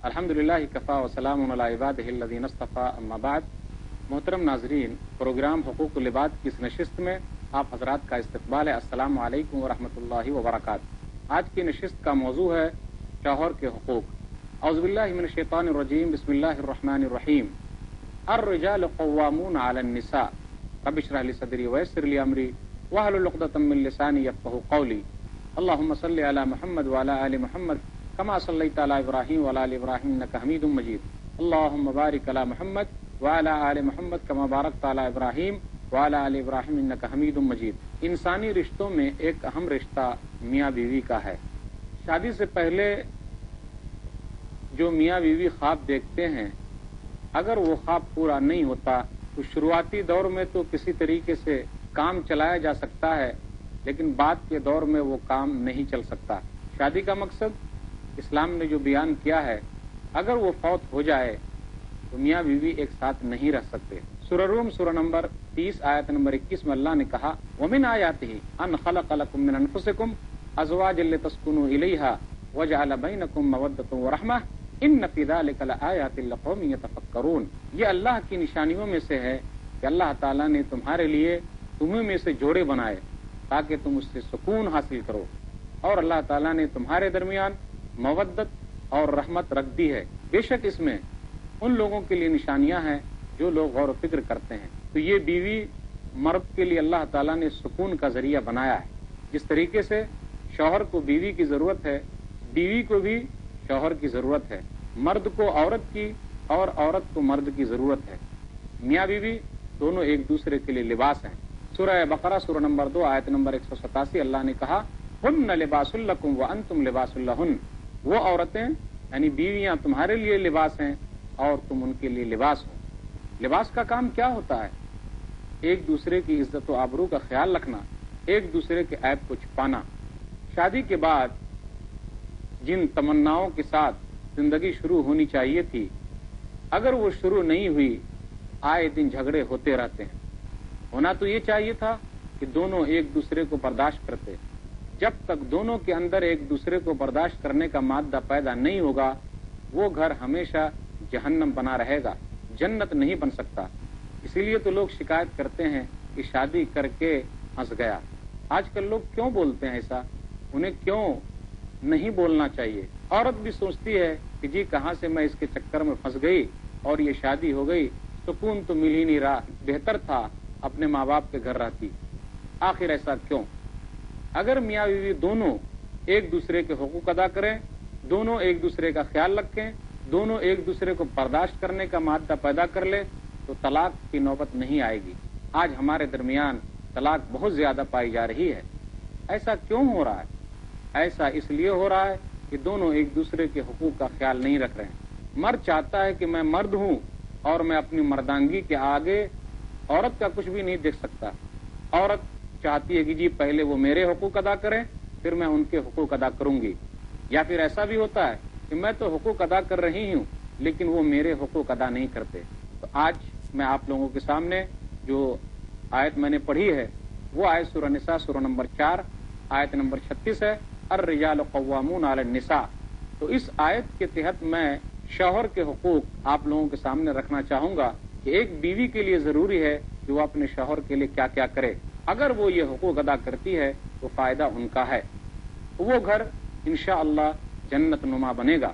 الحمدللہ کفا وسلام علی عبادہ الذین اصطفیٰ اما بعد۔ محترم ناظرین، پروگرام حقوق العباد کی اس نشست میں آپ حضرات کا استقبال ہے۔ السلام علیکم ورحمۃ اللہ وبرکاتہ۔ آج کی نشست کا موضوع ہے شوہر کے حقوق۔ اعوذ باللہ من الشیطان الرجیم، بسم اللہ الرحمن الرحیم۔ الرجال قوامون علی النساء، رب اشرح لی صدری ویسر لی امری واحلل عقدۃ من لسانی یفقهوا قولی۔ اللهم صل علی محمد وعلی آل محمد کما صلیت علی ابراہیم وعلی آل ابراہیم انک حمید مجید۔ اللهم بارک علی محمد وعلی آل محمد کما بارکت علی ابراہیم وعلی آل ابراہیم انک حمید مجید۔ انسانی رشتوں میں ایک اہم رشتہ میاں بیوی کا ہے۔ شادی سے پہلے جو میاں بیوی خواب دیکھتے ہیں، اگر وہ خواب پورا نہیں ہوتا تو شروعاتی دور میں تو کسی طریقے سے کام چلایا جا سکتا ہے، لیکن بعد کے دور میں وہ کام نہیں چل سکتا۔ شادی کا مقصد اسلام نے جو بیان کیا ہے، اگر وہ فوت ہو جائے تو میاں بیوی ایک ساتھ نہیں رہ سکتے۔ سورہ روم سورہ نمبر 30 آیت نمبر 21 میں اللہ نے کہا وَمِنْ آیَاتِهِ أَنْ خَلَقَ لَكُم مِّنْ أَنفُسِكُمْ أَزْوَاجًا لِتَسْكُنُوا إِلَيْهَا وَجَعَلَ بَيْنَكُم مَّوَدَّةً وَرَحْمَةً إِنَّ فِي ذَلِكَ لَآيَاتٍ لِقَوْمٍ يَتَفَكَّرُونَ۔ یہ اللہ کی نشانیوں میں سے ہے کہ اللہ تعالیٰ نے تمہارے لیے تمہیں میں سے جوڑے بنائے تاکہ تم اس سے سکون حاصل کرو، اور اللہ تعالیٰ نے تمہارے درمیان مودت اور رحمت رکھ دی ہے۔ بے شک اس میں ان لوگوں کے لیے نشانیاں ہیں جو لوگ غور و فکر کرتے ہیں۔ تو یہ بیوی مرد کے لیے اللہ تعالیٰ نے سکون کا ذریعہ بنایا ہے۔ جس طریقے سے شوہر کو بیوی کی ضرورت ہے، بیوی کو بھی شوہر کی ضرورت ہے، مرد کو عورت کی اور عورت کو مرد کی ضرورت ہے۔ میاں بیوی دونوں ایک دوسرے کے لیے لباس ہیں۔ سورہ بقرہ سورہ نمبر 2 آیت نمبر 187 اللہ نے کہا ہن لباس لکم وانتم لباس لہن۔ وہ عورتیں یعنی بیویاں تمہارے لیے لباس ہیں اور تم ان کے لیے لباس ہو۔ لباس کا کام کیا ہوتا ہے؟ ایک دوسرے کی عزت و آبرو کا خیال رکھنا، ایک دوسرے کے عیب کو چھپانا۔ شادی کے بعد جن تمناؤں کے ساتھ زندگی شروع ہونی چاہیے تھی، اگر وہ شروع نہیں ہوئی، آئے دن جھگڑے ہوتے رہتے ہیں۔ ہونا تو یہ چاہیے تھا کہ دونوں ایک دوسرے کو برداشت کرتے۔ جب تک دونوں کے اندر ایک دوسرے کو برداشت کرنے کا مادہ پیدا نہیں ہوگا، وہ گھر ہمیشہ جہنم بنا رہے گا، جنت نہیں بن سکتا۔ اسی لیے تو لوگ شکایت کرتے ہیں کہ شادی کر کے پھنس گیا۔ آج کل لوگ کیوں بولتے ہیں ایسا؟ انہیں کیوں نہیں بولنا چاہیے؟ عورت بھی سوچتی ہے کہ جی کہاں سے میں اس کے چکر میں پھنس گئی اور یہ شادی ہو گئی، سکون تو مل ہی نہیں رہا، بہتر تھا اپنے ماں باپ کے گھر رہتی۔ آخر ایسا کیوں؟ اگر میاں بیوی دونوں ایک دوسرے کے حقوق ادا کریں، دونوں ایک دوسرے کا خیال رکھیں، دونوں ایک دوسرے کو برداشت کرنے کا مادہ پیدا کر لیں، تو طلاق کی نوبت نہیں آئے گی۔ آج ہمارے درمیان طلاق بہت زیادہ پائی جا رہی ہے۔ ایسا کیوں ہو رہا ہے؟ ایسا اس لیے ہو رہا ہے کہ دونوں ایک دوسرے کے حقوق کا خیال نہیں رکھ رہے ہیں۔ مرد چاہتا ہے کہ میں مرد ہوں اور میں اپنی مردانگی کے آگے عورت کا کچھ بھی نہیں دیکھ سکتا۔ عورت چاہتی ہے کہ جی پہلے وہ میرے حقوق ادا کریں، پھر میں ان کے حقوق ادا کروں گی۔ یا پھر ایسا بھی ہوتا ہے کہ میں تو حقوق ادا کر رہی ہوں لیکن وہ میرے حقوق ادا نہیں کرتے۔ تو آج میں آپ لوگوں کے سامنے جو آیت میں نے پڑھی ہے، وہ آیت سورہ نساء سورہ نمبر 4 آیت نمبر 36 ہے، الرجال قوامون علی النساء۔ تو اس آیت کے تحت میں شوہر کے حقوق آپ لوگوں کے سامنے رکھنا چاہوں گا کہ ایک بیوی کے لیے ضروری ہے کہ وہ اپنے شوہر کے لیے کیا کیا کرے۔ اگر وہ یہ حقوق ادا کرتی ہے تو فائدہ ان کا ہے، وہ گھر انشاءاللہ جنت نما بنے گا۔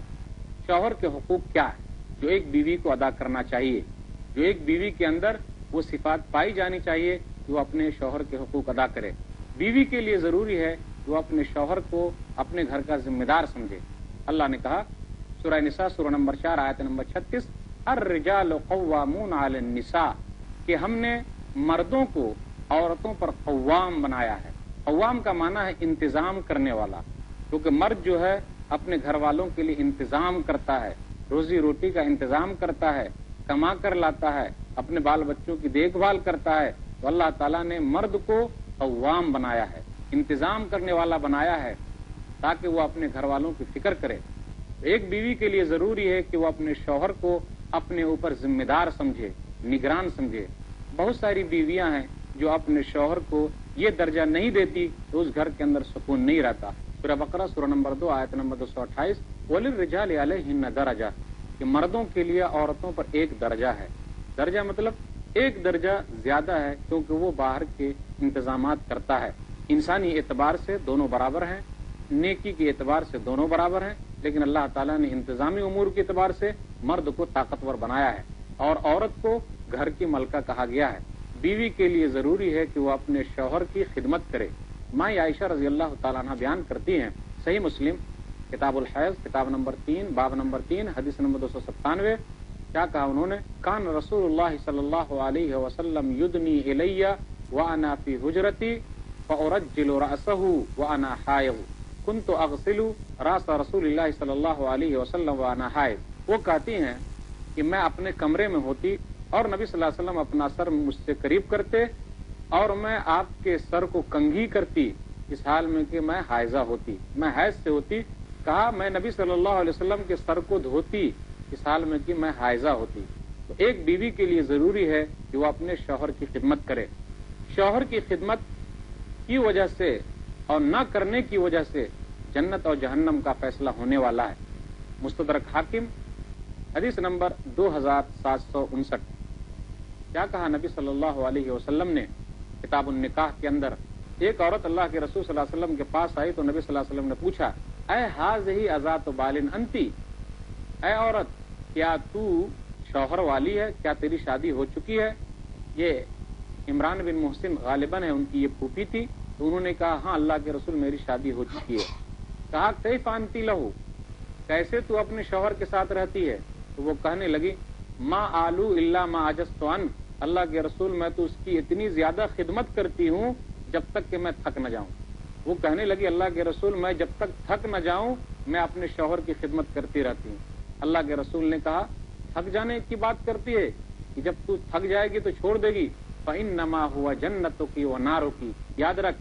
شوہر کے حقوق کیا ہے جو ایک بیوی کو ادا کرنا چاہیے، جو ایک بیوی کے اندر وہ صفات پائی جانی چاہیے کہ وہ اپنے شوہر کے حقوق ادا کرے۔ بیوی کے لیے ضروری ہے کہ وہ اپنے شوہر کو اپنے گھر کا ذمہ دار سمجھے۔ اللہ نے کہا سورہ نساء سورہ نمبر 4 آیت نمبر 36 الرجال قوامون علی النساء، کہ ہم نے مردوں کو عورتوں پر قوام بنایا ہے۔ قوام کا معنی ہے انتظام کرنے والا، کیونکہ مرد جو ہے اپنے گھر والوں کے لیے انتظام کرتا ہے، روزی روٹی کا انتظام کرتا ہے، کما کر لاتا ہے، اپنے بال بچوں کی دیکھ بھال کرتا ہے۔ تو اللہ تعالیٰ نے مرد کو قوام بنایا ہے، انتظام کرنے والا بنایا ہے تاکہ وہ اپنے گھر والوں کی فکر کرے۔ ایک بیوی کے لیے ضروری ہے کہ وہ اپنے شوہر کو اپنے اوپر ذمہ دار سمجھے، نگران سمجھے۔ بہت ساری بیویاں ہیں جو اپنے شوہر کو یہ درجہ نہیں دیتی تو اس گھر کے اندر سکون نہیں رہتا۔ سورہ بقرہ سورہ نمبر 2 آیت نمبر 228، وَلِلرِّجَالِ عَلَيْهِنَّ دَرَجَةٌ، کہ مردوں کے لیے عورتوں پر ایک درجہ ہے۔ درجہ مطلب ایک درجہ زیادہ ہے، کیونکہ وہ باہر کے انتظامات کرتا ہے۔ انسانی اعتبار سے دونوں برابر ہیں، نیکی کے اعتبار سے دونوں برابر ہیں، لیکن اللہ تعالیٰ نے انتظامی امور کے اعتبار سے مرد کو طاقتور بنایا ہے اور عورت کو گھر کی ملکہ کہا گیا ہے۔ بیوی کے لیے ضروری ہے کہ وہ اپنے شوہر کی خدمت کرے۔ ماں عائشہ رضی اللہ تعالیٰ عنہ بیان کرتی ہیں، صحیح مسلم کتاب الحیض کتاب نمبر 3 باب نمبر 3 حدیث نمبر 297، کیا کہا انہوں نے؟ کان رسول اللہ صلی اللہ علیہ وسلم یدنی الی وانا فی حجرتی فارجل رأسہ وانا حائض کنت اغسل راس رسول اللہ صلی اللہ علیہ وسلم وانا حائض۔ وہ کہتی ہیں کہ میں اپنے کمرے میں ہوتی اور نبی صلی اللہ علیہ وسلم اپنا سر مجھ سے قریب کرتے اور میں آپ کے سر کو کنگھی کرتی اس حال میں کہ میں حائضہ ہوتی، میں حیض سے ہوتی۔ کہا میں نبی صلی اللہ علیہ وسلم کے سر کو دھوتی اس حال میں کہ میں حائضہ ہوتی۔ تو ایک بیوی کے لیے ضروری ہے کہ وہ اپنے شوہر کی خدمت کرے۔ شوہر کی خدمت کی وجہ سے اور نہ کرنے کی وجہ سے جنت اور جہنم کا فیصلہ ہونے والا ہے۔ مستدرک حاکم حدیث نمبر 2759، کیا کہا نبی صلی اللہ علیہ وسلم نے کتاب النکاح کے اندر؟ ایک عورت اللہ کے رسول صلی اللہ علیہ وسلم کے پاس آئی تو نبی صلی اللہ علیہ وسلم نے پوچھا، اے حاذہ اذات بالن انتی، اے عورت کیا تو شوہر والی ہے، کیا تیری شادی ہو چکی ہے؟ یہ عمران بن محسن غالباً ہے ان کی یہ پھوپھی تھی، تو انہوں نے کہا ہاں اللہ کے رسول میری شادی ہو چکی ہے۔ کہا کیف انتی لہو، کیسے تو اپنے شوہر کے ساتھ رہتی ہے؟ تو وہ کہنے لگی ما آلو الا ما عجزت عنہ، اللہ کے رسول میں تو اس کی اتنی زیادہ خدمت کرتی ہوں جب تک کہ میں تھک نہ جاؤں۔ وہ کہنے لگی اللہ کے رسول میں جب تک تھک نہ جاؤں میں اپنے شوہر کی خدمت کرتی رہتی ہوں۔ اللہ کے رسول نے کہا تھک جانے کی بات کرتی ہے کہ جب تو تھک جائے گی تو چھوڑ دے گی، فإنما هو جنتک ونارک، یاد رکھ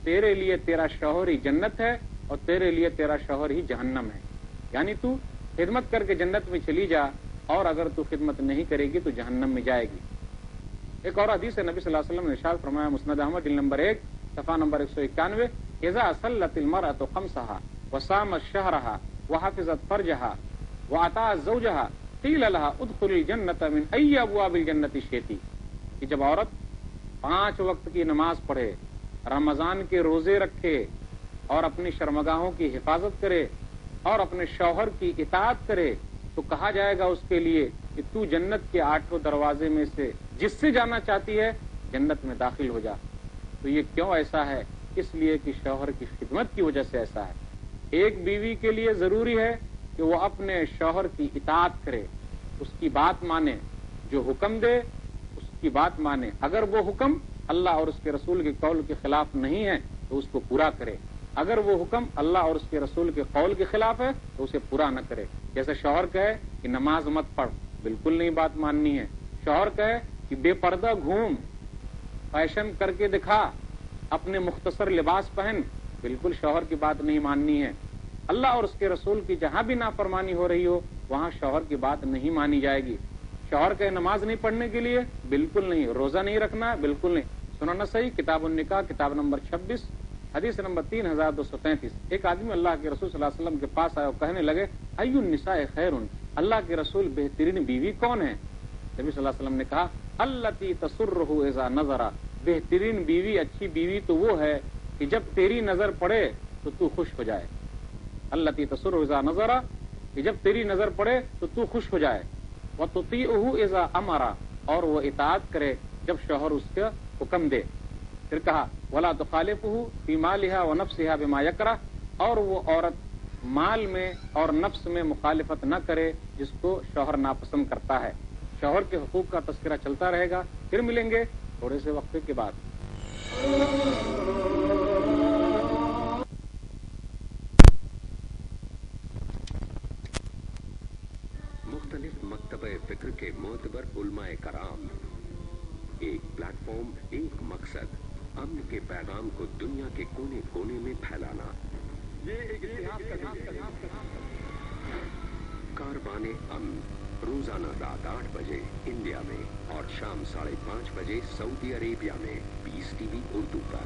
تیرے لیے تیرا شوہر ہی جنت ہے اور تیرے لیے تیرا شوہر ہی جہنم ہے۔ یعنی تو خدمت کر کے جنت میں چلی جا اور اگر تو خدمت نہیں کرے گی تو جہنم میں جائے گی۔ ایک اور حدیث ہے نبی صلی اللہ علیہ وسلم نے ارشاد فرمایا، مسند احمد جلد نمبر 1 صفحہ نمبر 191، اذا صلت المرأة خمسها وصامت شهرها وحفظت فرجها واطاعت زوجها قیل لها ادخلی الجنة من ای ابواب الجنة شئتی، کہ جب عورت 5 وقت کی نماز پڑھے، رمضان کے روزے رکھے اور اپنی شرمگاہوں کی حفاظت کرے اور اپنے شوہر کی اطاعت کرے تو کہا جائے گا اس کے لیے کہ تو جنت کے 8 دروازے میں سے جس سے جانا چاہتی ہے جنت میں داخل ہو جا۔ تو یہ کیوں ایسا ہے؟ اس لیے کہ شوہر کی خدمت کی وجہ سے ایسا ہے۔ ایک بیوی کے لیے ضروری ہے کہ وہ اپنے شوہر کی اطاعت کرے، اس کی بات مانے، جو حکم دے اس کی بات مانے، اگر وہ حکم اللہ اور اس کے رسول کے قول کے خلاف نہیں ہے تو اس کو پورا کرے، اگر وہ حکم اللہ اور اس کے رسول کے قول کے خلاف ہے تو اسے پورا نہ کرے۔ جیسے شوہر کہے کہ نماز مت پڑھ، بالکل نہیں بات ماننی ہے۔ شوہر کہے کہ بے پردہ گھوم، فیشن کر کے دکھا، اپنے مختصر لباس پہن، بالکل شوہر کی بات نہیں ماننی ہے۔ اللہ اور اس کے رسول کی جہاں بھی نافرمانی ہو رہی ہو وہاں شوہر کی بات نہیں مانی جائے گی۔ شوہر کہے نماز نہیں پڑھنے کے لیے، بالکل نہیں۔ روزہ نہیں رکھنا ہے، بالکل نہیں۔ سنن نسائی کتاب النکاح کتاب نمبر 26 حدیث نمبر 3233، ایک آدمی اللہ کے رسول صلی اللہ علیہ وسلم کے پاس آیا اور کہنے لگے ای النساء خیر، اللہ کے رسول بہترین بیوی کون ہے؟ نبی صلی اللہ علیہ وسلم نے کہا التی تسرہ اذا نظر، بہترین بیوی، اچھی بیوی تو وہ ہے کہ جب تیری نظر پڑے تو تو خوش ہو جائے۔ التی تسرہ اذا نظر، کہ جب تیری نظر پڑے تو تو خوش ہو جائے۔ وتطیعہ اذا امر، اور وہ اطاعت کرے جب شوہر اس کا حکم دے۔ پھر کہا ولا تخالفہ فی مالہا ونفسہا بما یکرہ، اور وہ عورت مال میں اور نفس میں مخالفت نہ کرے جس کو شوہر ناپسند کرتا ہے۔ شوہر کے حقوق کا تذکرہ چلتا رہے گا، پھر ملیں گے تھوڑے سے وقفے کے بعد۔ مختلف مکتبہ فکر کے معتبر علماء کرام، ایک پلیٹ فارم، ایک مقصد، امن کے پیغام کو دنیا کے کونے کونے میں پھیلانا۔ کاروان امن، روزانہ رات 8 بجے انڈیا میں اور شام 5:30 بجے سعودی عربیہ میں، پیس ٹی وی اردو پر۔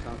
7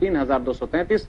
3233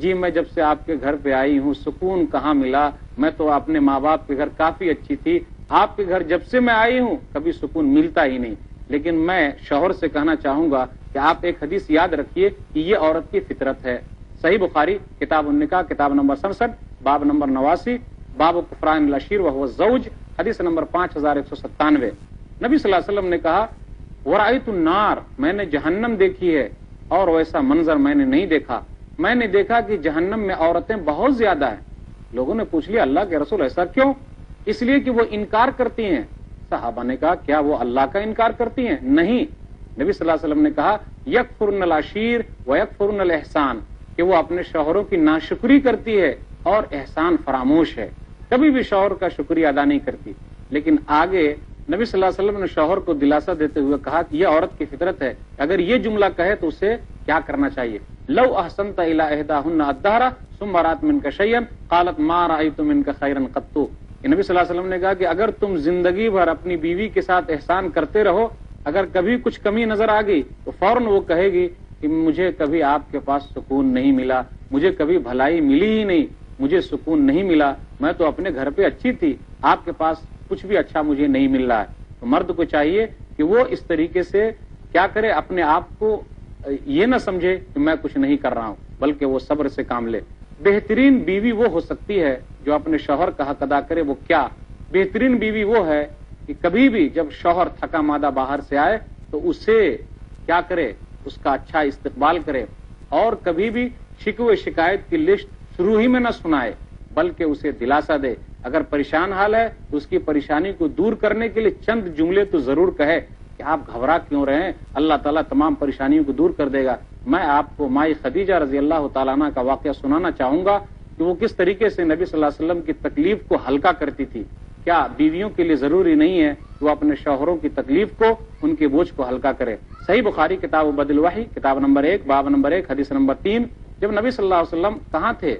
جی میں جب سے آپ کے گھر پہ آئی ہوں سکون کہاں ملا، میں تو اپنے ماں باپ کے گھر کافی اچھی تھی، آپ کے گھر جب سے میں آئی ہوں کبھی سکون ملتا ہی نہیں۔ لیکن میں شوہر سے کہنا چاہوں گا کہ آپ ایک حدیث یاد رکھیے کہ یہ عورت کی فطرت ہے۔ صحیح بخاری کتاب النکاح کتاب نمبر 67 باب نمبر 89 باب کفران العشیر وهو الزوج حدیث نمبر 5197۔ نبی صلی اللہ علیہ وسلم نے کہا ورأیت النار، میں نے جہنم دیکھی ہے اور ویسا منظر میں نے نہیں دیکھا، میں نے دیکھا کہ جہنم میں عورتیں بہت زیادہ ہیں۔ لوگوں نے پوچھ لیا اللہ کے رسول ایسا کیوں؟ اس لیے کہ وہ انکار کرتی ہیں۔ صحابہ نے کہا کیا وہ اللہ کا انکار کرتی ہیں؟ نہیں، نبی صلی اللہ علیہ وسلم نے کہا یکفرن العشیر و یکفرن الاحسان، کہ وہ اپنے شوہروں کی ناشکری کرتی ہے اور احسان فراموش ہے، کبھی بھی شوہر کا شکریہ ادا نہیں کرتی۔ لیکن آگے نبی صلی اللہ علیہ وسلم نے شوہر کو دلاسا دیتے ہوئے کہا کہ یہ عورت کی فطرت ہے، اگر یہ جملہ کہے تو اسے کیا کرنا چاہیے؟ لو احسنت الی احداہن الدہر ثم رات منک شیئا قالت ما رأیت منک خیرا قط۔ نبی صلی اللہ علیہ وسلم نے کہا کہ اگر تم زندگی بھر اپنی بیوی کے ساتھ احسان کرتے رہو، اگر کبھی کچھ کمی نظر آ گئی تو فوراً وہ کہے گی کہ مجھے کبھی آپ کے پاس سکون نہیں ملا، مجھے کبھی بھلائی ملی ہی نہیں، مجھے سکون نہیں ملا، میں تو اپنے گھر پہ اچھی تھی، آپ کے پاس کچھ بھی اچھا مجھے نہیں مل رہا ہے۔ تو مرد کو چاہیے کہ وہ اس طریقے سے کیا کرے، اپنے آپ کو یہ نہ سمجھے کہ میں کچھ نہیں کر رہا ہوں، بلکہ وہ صبر سے کام لے۔ بہترین بیوی وہ ہو سکتی ہے جو اپنے شوہر کا حق ادا کرے۔ وہ کیا؟ بہترین بیوی وہ ہے کہ کبھی بھی جب شوہر تھکا مادہ باہر سے آئے تو اسے کیا کرے، اس کا اچھا استقبال کرے، اور کبھی بھی شکوے شکایت کی لسٹ شروع ہی میں نہ سنائے، بلکہ اسے دلاسا دے۔ اگر پریشان حال ہے تو اس کی پریشانی کو دور کرنے کے لیے چند جملے تو ضرور کہے کہ آپ گھبرا کیوں رہے ہیں، اللہ تعالیٰ تمام پریشانیوں کو دور کر دے گا۔ میں آپ کو مائی خدیجہ رضی اللہ تعالیٰ عنہ کا واقعہ سنانا چاہوں گا کہ وہ کس طریقے سے نبی صلی اللہ علیہ وسلم کی تکلیف کو ہلکا کرتی تھی۔ کیا بیویوں کے لیے ضروری نہیں ہے کہ وہ اپنے شوہروں کی تکلیف کو، ان کے بوجھ کو ہلکا کرے؟ صحیح بخاری کتاب بدء الوحی کتاب نمبر 1 باب نمبر 1 حدیث نمبر 3۔ جب نبی صلی اللہ علیہ وسلم کہاں تھے؟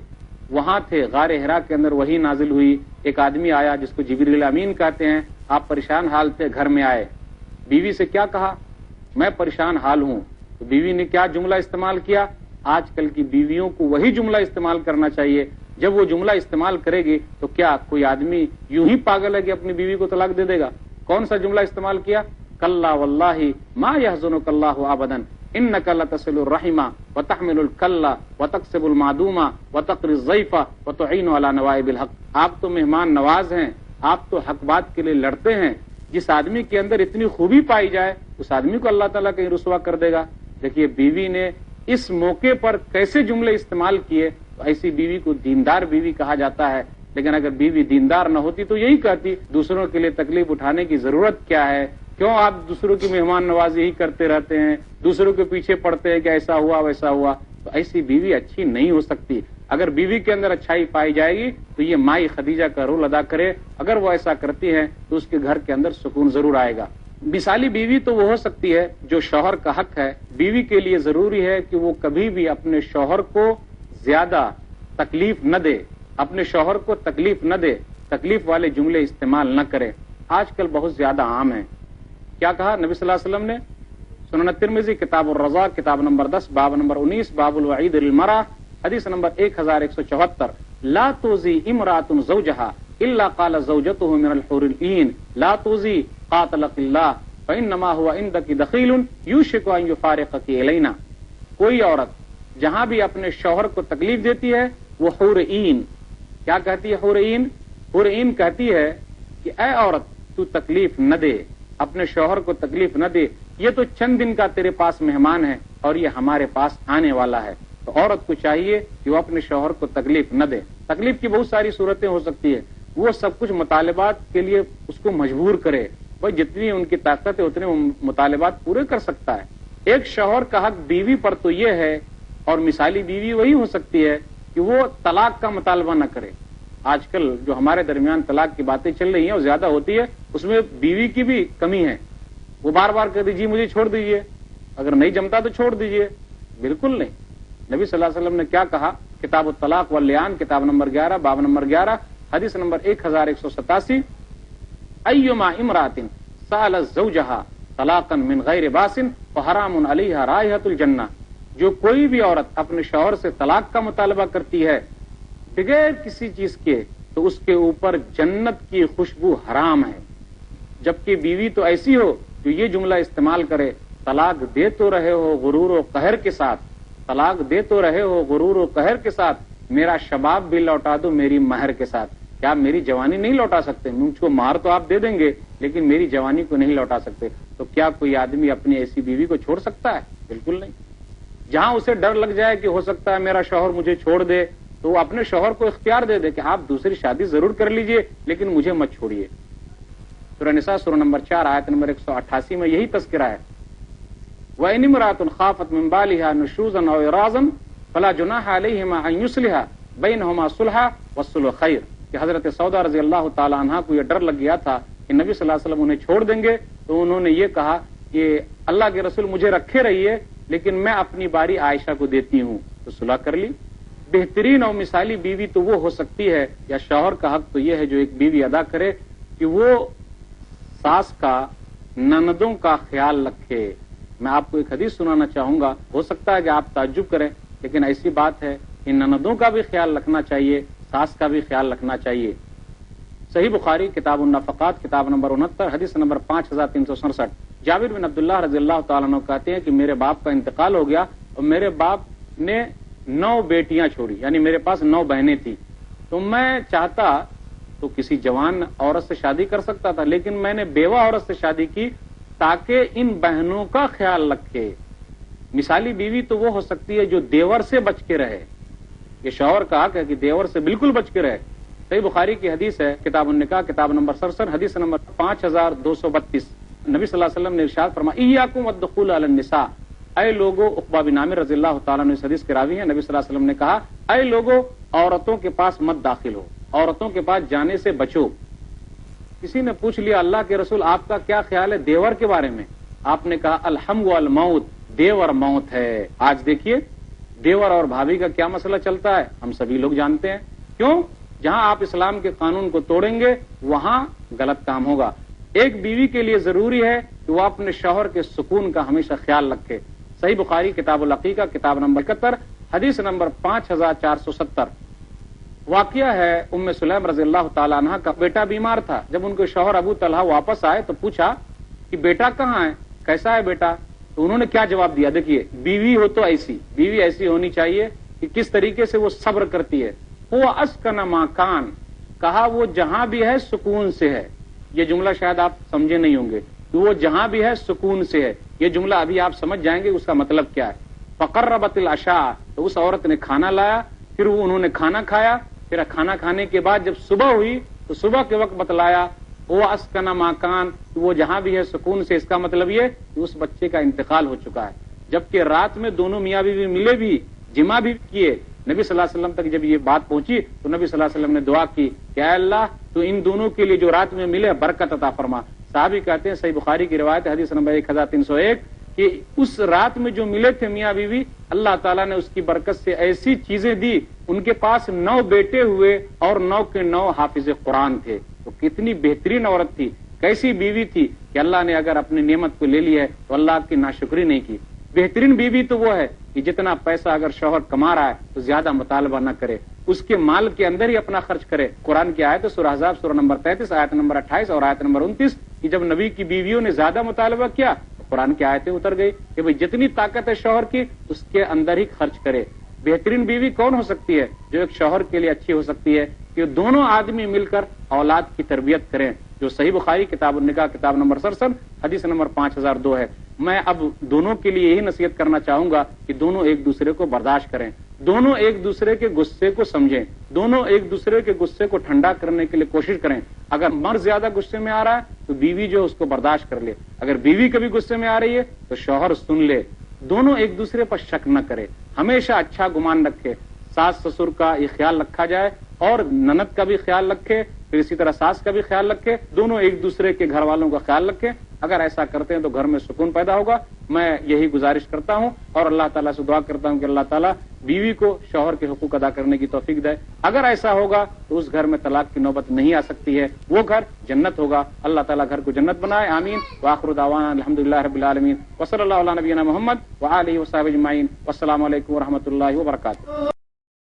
وہاں تھے، غار حرا کے اندر وحی نازل ہوئی، ایک آدمی آیا جس کو جبریل امین کہتے ہیں، آپ پریشان حال تھے، گھر میں آئے، بیوی سے کیا کہا؟ میں پریشان حال ہوں۔ تو بیوی نے کیا جملہ استعمال کیا؟ آج کل کی بیویوں کو وہی جملہ استعمال کرنا چاہیے۔ جب وہ جملہ استعمال کرے گی تو کیا کوئی آدمی یوں ہی پاگل ہے کہ اپنی بیوی کو طلاق دے دے گا؟ کون سا جملہ استعمال کیا؟ کلا واللہ ما یحزنک اللہ ابدا انک لتصل الرحم وتحمل الکل وتکسب المعدوم وتقری الضیف وتعین علی نوائب الحق۔ آپ تو مہمان نواز ہیں، آپ تو حق بات کے لیے لڑتے ہیں۔ جس آدمی کے اندر اتنی خوبی پائی جائے اس آدمی کو اللہ تعالیٰ کہیں رسوا کر دے گا۔ دیکھیے بیوی نے اس موقع پر کیسے جملے استعمال کیے، تو ایسی بیوی کو دیندار بیوی کہا جاتا ہے۔ لیکن اگر بیوی دیندار نہ ہوتی تو یہی کہتی دوسروں کے لیے تکلیف اٹھانے کی ضرورت کیا ہے، کیوں آپ دوسروں کی مہمان نوازی ہی کرتے رہتے ہیں، دوسروں کے پیچھے پڑتے ہیں کہ ایسا ہوا ویسا ہوا۔ تو ایسی بیوی اچھی نہیں ہو سکتی۔ اگر بیوی کے اندر اچھائی پائی جائے گی تو یہ مائی خدیجہ کا رول ادا کرے، اگر وہ ایسا کرتی ہے تو اس کے گھر کے اندر سکون ضرور آئے گا۔ مثالی بیوی تو وہ ہو سکتی ہے جو شوہر کا حق ہے۔ بیوی کے لیے ضروری ہے کہ وہ کبھی بھی اپنے شوہر کو زیادہ تکلیف نہ دے، اپنے شوہر کو تکلیف نہ دے، تکلیف والے جملے استعمال نہ کرے۔ آج کل بہت زیادہ عام ہیں۔ کیا کہا نبی صلی اللہ علیہ وسلم نے؟ سنن ترمذی کتاب الرضا کتاب نمبر 10 باب نمبر 19 باب الوعید للمرأة حدیث نمبر 1174 لا توزی امرأة زوجها الا قال زوجته من الحور العین لا توزی قاتلک اللہ فانما هو عندك دخیل یوشک ان یفارقک الینا۔ کوئی عورت جہاں بھی اپنے شوہر کو تکلیف دیتی ہے وہ حور عین، کیا کہتی ہے حور عین؟ حور عین کہتی ہے کہ اے عورت تو تکلیف نہ دے، اپنے شوہر کو تکلیف نہ دے، یہ تو چند دن کا تیرے پاس مہمان ہے اور یہ ہمارے پاس آنے والا ہے۔ تو عورت کو چاہیے کہ وہ اپنے شوہر کو تکلیف نہ دے۔ تکلیف کی بہت ساری صورتیں ہو سکتی ہے، وہ سب کچھ مطالبات کے لیے اس کو مجبور کرے، بھائی جتنی ان کی طاقت ہے اتنے مطالبات پورے کر سکتا ہے۔ ایک شوہر کا حق بیوی پر تو یہ ہے، اور مثالی بیوی وہی ہو سکتی ہے کہ وہ طلاق کا مطالبہ نہ کرے۔ آج کل جو ہمارے درمیان طلاق کی باتیں چل رہی ہیں اور زیادہ ہوتی ہے، اس میں بیوی کی بھی کمی ہے۔ وہ بار بار کہہ دیجیے مجھے چھوڑ دیجیے، اگر نہیں جمتا تو چھوڑ دیجیے، بالکل نہیں۔ نبی صلی اللہ علیہ وسلم نے کیا کہا؟ کتاب الطلاق واللیان کتاب نمبر 11 باب نمبر 11 حدیث نمبر 1187 ایما امرأۃ سألت زوجها طلاقا من غیر باس فحرام علیہا رائحۃ الجنہ۔ جو کوئی بھی عورت اپنے شوہر سے طلاق کا مطالبہ کرتی ہے بغیر کسی چیز کے تو اس کے اوپر جنت کی خوشبو حرام ہے، جبکہ بیوی تو ایسی ہو جو یہ جملہ استعمال کرے، طلاق دے تو رہے ہو غرور و قہر کے ساتھ، طلاق دے تو رہے ہو غرور و قہر کے ساتھ، میرا شباب بھی لوٹا دو میری مہر کے ساتھ۔ کیا آپ میری جوانی نہیں لوٹا سکتے؟ مجھ کو مہر تو آپ دے دیں گے لیکن میری جوانی کو نہیں لوٹا سکتے۔ تو کیا کوئی آدمی اپنی ایسی بیوی کو چھوڑ سکتا ہے؟ بالکل نہیں۔ جہاں اسے ڈر لگ جائے کہ ہو سکتا ہے میرا شوہر مجھے چھوڑ دے تو وہ اپنے شوہر کو اختیار دے دے کہ آپ دوسری شادی ضرور کر لیجئے لیکن مجھے مت چھوڑیے۔ سورہ نساء سورہ نمبر 4 آیت نمبر 188 میں یہی تذکرہ ہے۔ وَإِنِ امْرَأَةٌ خَافَتْ مِنْ بَالِهَا نُشُوزًا أَوْ إِعْرَاضًا فَلَا جُنَاحَ عَلَيْهِمَا أَنْ يُصْلِحَا بَيْنَهُمَا صُلْحًا وَالصُّلْحُ خَيْرٌ کہ حضرت سودا رضی اللہ تعالی عنہا کو یہ ڈر لگ گیا تھا کہ نبی صلی اللہ علیہ وسلم انہیں چھوڑ دیں گے، تو انہوں نے یہ کہا کہ اللہ کے رسول مجھے رکھے رہیے لیکن میں اپنی باری عائشہ کو دیتی ہوں، تو صلح کر لی۔ بہترین اور مثالی بیوی تو وہ ہو سکتی ہے، یا شوہر کا حق تو یہ ہے جو ایک بیوی ادا کرے کہ وہ ساس کا، نندوں کا خیال رکھے۔ میں آپ کو ایک حدیث سنانا چاہوں گا، ہو سکتا ہے کہ آپ تعجب کریں لیکن ایسی بات ہے کہ نندوں کا بھی خیال رکھنا چاہیے، ساس کا بھی خیال رکھنا چاہیے۔ صحیح بخاری کتاب النفقات کتاب نمبر 69 حدیث نمبر 5367 جابر بن عبداللہ رضی اللہ تعالیٰ عنہ کہتے ہیں کہ میرے باپ کا انتقال ہو گیا اور میرے باپ نے 9 بیٹیاں چھوڑی، یعنی میرے پاس 9 بہنیں تھیں، تو میں چاہتا تو کسی جوان عورت سے شادی کر سکتا تھا لیکن میں نے بیوہ عورت سے شادی کی تاکہ ان بہنوں کا خیال رکھے۔ مثالی بیوی تو وہ ہو سکتی ہے جو دیور سے بچ کے رہے، یہ شوہر کا حق ہے کہ دیور سے بالکل بچ کے رہے۔ صحیح بخاری کی حدیث ہے کتاب النکاح کتاب نمبر 67 حدیث نمبر 5232 نبی صلی اللہ علیہ وسلم نے ارشاد فرمایا ایاکم والدخول علی النساء، اے لوگو، عقبہ بن عامر رضی اللہ تعالیٰ عنہ اس حدیث کے راوی ہیں، نبی صلی اللہ علیہ وسلم نے کہا اے لوگو عورتوں کے پاس مت داخل ہو، عورتوں کے پاس جانے سے بچو۔ کسی نے پوچھ لیا اللہ کے رسول آپ کا کیا خیال ہے دیور کے بارے میں؟ آپ نے کہا الحم والموت، دیور موت ہے۔ آج دیکھیے دیور اور بھابھی کا کیا مسئلہ چلتا ہے، ہم سبھی لوگ جانتے ہیں۔ کیوں؟ جہاں آپ اسلام کے قانون کو توڑیں گے وہاں غلط کام ہوگا۔ ایک بیوی کے لیے ضروری ہے کہ وہ اپنے شوہر کے سکون کا ہمیشہ خیال رکھے۔ صحیح بخاری کتاب العقیقہ کتاب نمبر 71 حدیث نمبر 5470 واقعہ ہے ام سلیم رضی اللہ تعالیٰ عنہ کا بیٹا بیمار تھا۔ جب ان کے شوہر ابو طلحہ واپس آئے تو پوچھا کہ بیٹا کہاں ہے، کیسا ہے بیٹا؟ تو انہوں نے کیا جواب دیا؟ دیکھیے بیوی ہو تو بیوی ایسی ہونی چاہیے کہ کس طریقے سے وہ صبر کرتی ہے۔ وہ اسکن ما کان، کہا وہ جہاں بھی ہے سکون سے ہے۔ یہ جملہ شاید آپ سمجھے نہیں ہوں گے کہ وہ جہاں بھی ہے سکون سے ہے، یہ جملہ ابھی آپ سمجھ جائیں گے اس کا مطلب کیا ہے۔ فقربت العشاء، تو اس عورت نے کھانا لایا، پھر وہ انہوں نے کھانا کھایا، پھر کھانا کھانے کے بعد جب صبح ہوئی تو صبح کے وقت بتلایا وہ اسکن ما کان، وہ جہاں بھی ہے سکون سے، اس کا مطلب یہ کہ اس بچے کا انتقال ہو چکا ہے۔ جبکہ رات میں دونوں میاں بیوی ملے بھی، جمع بھی کیے۔ نبی صلی اللہ علیہ وسلم تک جب یہ بات پہنچی تو نبی صلی اللہ علیہ وسلم نے دعا کی کہ اے اللہ تو ان دونوں کے لیے جو رات میں ملے برکت عطا فرما۔ صحابی کہتے ہیں صحیح بخاری کی روایت حدیث نمبر 1301 کہ اس رات میں جو ملے تھے میاں بیوی، اللہ تعالیٰ نے اس کی برکت سے ایسی چیزیں دی، ان کے پاس 9 بیٹے ہوئے اور 9 کے 9 حافظ قرآن تھے۔ تو کتنی بہترین عورت تھی، کیسی بیوی تھی کہ اللہ نے اگر اپنی نعمت کو لے لی ہے تو اللہ کی ناشکری نہیں کی۔ بہترین بیوی تو وہ ہے کہ جتنا پیسہ اگر شوہر کما رہا ہے تو زیادہ مطالبہ نہ کرے، اس کے مال کے اندر ہی اپنا خرچ کرے۔ قرآن کی آیت سورہ احزاب سورہ نمبر 33 آیت نمبر 28 اور آیت نمبر 29 کہ جب نبی کی بیویوں نے زیادہ مطالبہ کیا تو قرآن کی آیتیں اتر گئی کہ بھئی جتنی طاقت ہے شوہر کی اس کے اندر ہی خرچ کرے۔ بہترین بیوی کون ہو سکتی ہے؟ جو ایک شوہر کے لیے اچھی ہو سکتی ہے کہ دونوں آدمی مل کر اولاد کی تربیت کریں، جو صحیح بخاری کتاب النکاح کتاب نمبر 67 حدیث نمبر 5002 ہے۔ میں اب دونوں کے لیے یہی نصیحت کرنا چاہوں گا کہ دونوں ایک دوسرے کو برداشت کریں، دونوں ایک دوسرے کے غصے کو سمجھیں، دونوں ایک دوسرے کے غصے کو ٹھنڈا کرنے کے لیے کوشش کریں۔ اگر مرد زیادہ غصے میں آ رہا ہے تو بیوی جو اس کو برداشت کر لے، اگر بیوی کبھی غصے میں آ رہی ہے تو شوہر سن لے، دونوں ایک دوسرے پر شک نہ کرے، ہمیشہ اچھا گمان رکھے۔ ساس سسر کا یہ خیال رکھا جائے اور نند کا بھی خیال رکھے، پھر اسی طرح ساس کا بھی خیال رکھے، دونوں ایک دوسرے کے گھر والوں کا خیال رکھیں، اگر ایسا کرتے ہیں تو گھر میں سکون پیدا ہوگا. میں یہی گزارش کرتا ہوں اور اللہ تعالیٰ سے دعا کرتا ہوں کہ اللہ تعالیٰ بیوی کو شوہر کے حقوق ادا کرنے کی توفیق دے. اگر ایسا ہوگا تو اس گھر میں طلاق کی نوبت نہیں آ سکتی ہے, وہ گھر جنت ہوگا. اللہ تعالیٰ گھر کو جنت بنائے, آمین. وآخر دعوانا الحمدللہ رب العالمین وصلی اللہ علی نبینا محمد وآلہ وصحبہ اجمعین. والسلام علیکم ورحمۃ اللہ وبرکاتہ.